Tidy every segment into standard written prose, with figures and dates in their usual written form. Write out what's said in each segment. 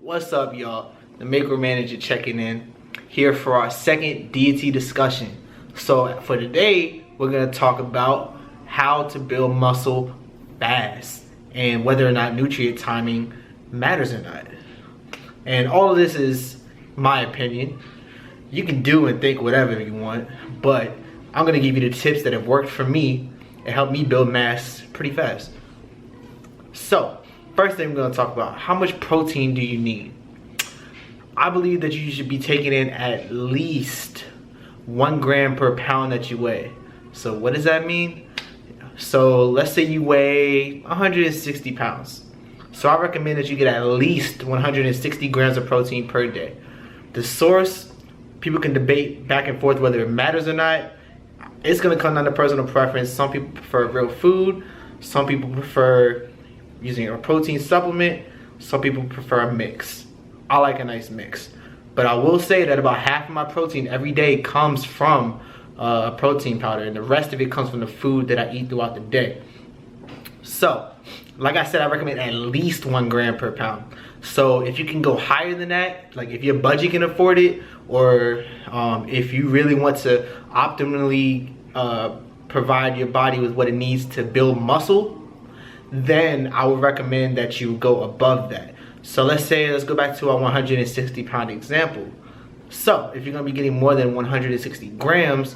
What's up, y'all? The Macro Manager checking in here for our second deity discussion. So for today, we're gonna talk about how to build muscle fast and whether or not nutrient timing matters or not. And all of this is my opinion. You can do and think whatever you want, but I'm gonna give you the tips that have worked for me and helped me build mass pretty fast. So, first thing we're gonna talk about, how much protein do you need? I believe that you should be taking in at least 1 gram per pound that you weigh. So what does that mean? So let's say you weigh 160 pounds. So I recommend that you get at least 160 grams of protein per day. The source, people can debate back and forth whether it matters or not. It's gonna come down to personal preference. Some people prefer real food. Some people prefer using a protein supplement. Some people prefer a mix. I like a nice mix. But I will say that about half of my protein every day comes from a protein powder, and the rest of it comes from the food that I eat throughout the day. So, like I said, I recommend at least 1 gram per pound. So if you can go higher than that, like if your budget can afford it, or if you really want to optimally provide your body with what it needs to build muscle, then I would recommend that you go above that. So let's go back to our 160 pound example. So if you're gonna be getting more than 160 grams,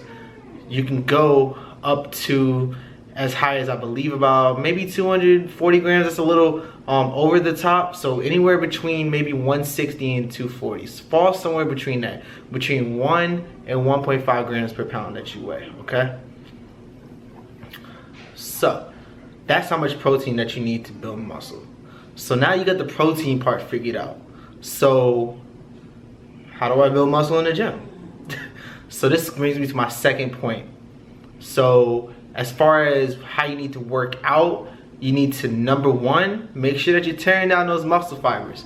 you can go up to as high as I believe about maybe 240 grams. That's a little over the top. So anywhere between maybe 160 and 240. Fall somewhere between that, between 1 and 1.5 grams per pound that you weigh, okay? So that's how much protein that you need to build muscle. So now you got the protein part figured out. So how do I build muscle in the gym? So this brings me to my second point. So as far as how you need to work out, you need to, number one, make sure that you're tearing down those muscle fibers.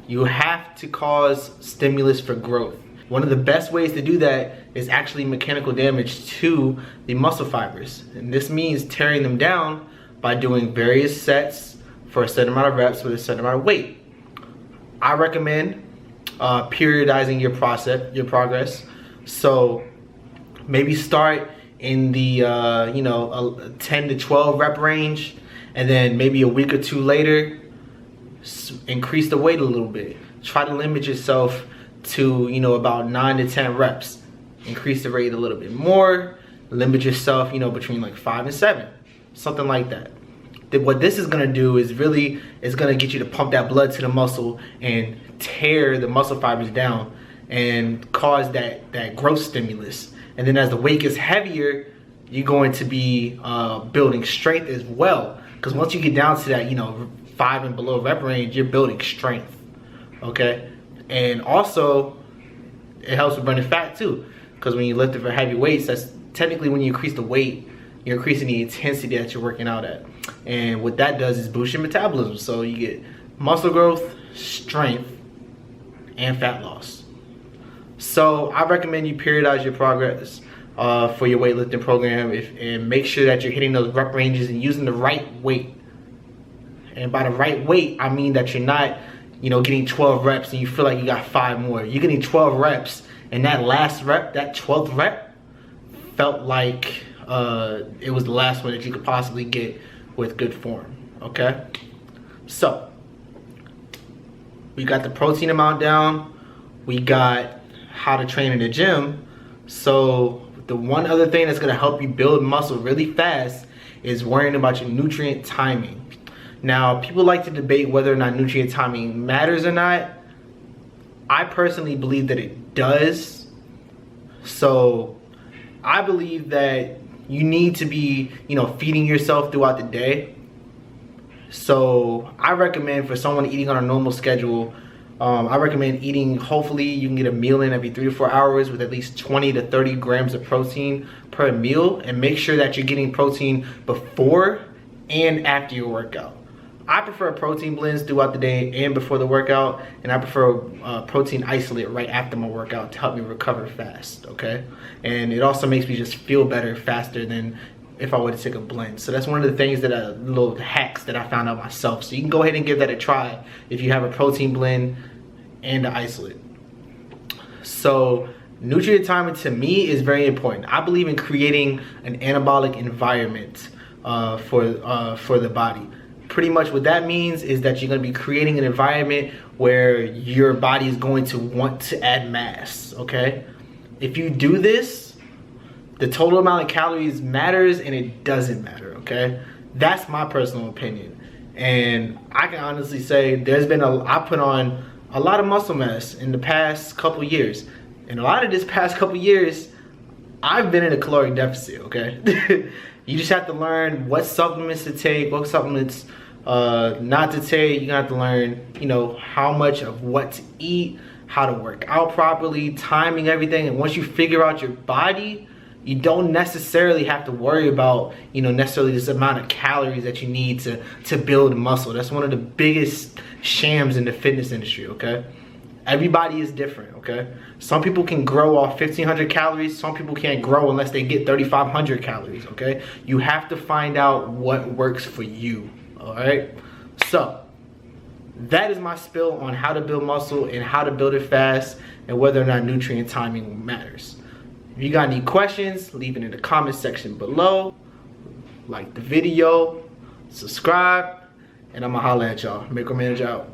You have to cause stimulus for growth. One of the best ways to do that is actually mechanical damage to the muscle fibers. And this means tearing them down by doing various sets for a certain amount of reps with a certain amount of weight. I recommend periodizing your progress. So maybe start in the 10 to 12 rep range, and then maybe a week or two later, increase the weight a little bit. Try to limit yourself to about 9 to 10 reps. Increase the rate a little bit more. Limit yourself, between like 5 and 7, something like that. What this is gonna do is it's gonna get you to pump that blood to the muscle and tear the muscle fibers down and cause that growth stimulus. And then as the weight gets heavier, you're going to be building strength as well. Because once you get down to that 5 and below rep range, you're building strength, okay? And also, it helps with burning fat too. Because when you lift it for heavy weights, that's technically when you increase the weight, you're increasing the intensity that you're working out at. And what that does is boost your metabolism. So you get muscle growth, strength, and fat loss. So I recommend you periodize your progress for your weightlifting program and make sure that you're hitting those rep ranges and using the right weight. And by the right weight, I mean that you're not getting 12 reps and you feel like you got 5 more. You're getting 12 reps, and that last rep, that 12th rep, felt like it was the last one that you could possibly get with good form, okay? So, we got the protein amount down, we got how to train in the gym. So the one other thing that's gonna help you build muscle really fast is worrying about your nutrient timing. Now, people like to debate whether or not nutrient timing matters or not. I personally believe that it does. So I believe that you need to be, feeding yourself throughout the day. So I recommend for someone eating on a normal schedule, I recommend eating, hopefully you can get a meal in every 3 to 4 hours with at least 20 to 30 grams of protein per meal, and make sure that you're getting protein before and after your workout. I prefer protein blends throughout the day and before the workout, and I prefer protein isolate right after my workout to help me recover fast, okay? And it also makes me just feel better faster than if I were to take a blend. So that's one of the things little hacks that I found out myself. So you can go ahead and give that a try. If you have a protein blend, and the isolate. So nutrient timing to me is very important. I believe in creating an anabolic environment for the body. Pretty much what that means is that you're going to be creating an environment where your body is going to want to add mass, okay? If you do this, the total amount of calories matters and it doesn't matter, okay? That's my personal opinion. And I can honestly say I put on a lot of muscle mass in the past couple years. And a lot of this past couple years, I've been in a caloric deficit, okay? You just have to learn what supplements to take, what supplements not to take. You're gonna have to learn, you know, how much of what to eat, how to work out properly, timing everything. And once you figure out your body, you don't necessarily have to worry about, you know, necessarily this amount of calories that you need to build muscle. That's one of the biggest shams in the fitness industry, okay? Everybody is different, okay? Some people can grow off 1,500 calories. Some people can't grow unless they get 3,500 calories, okay? You have to find out what works for you, all right? So, that is my spill on how to build muscle and how to build it fast and whether or not nutrient timing matters. If you got any questions, leave it in the comment section below. Like the video, subscribe, and I'ma holla at y'all. Micromanager out.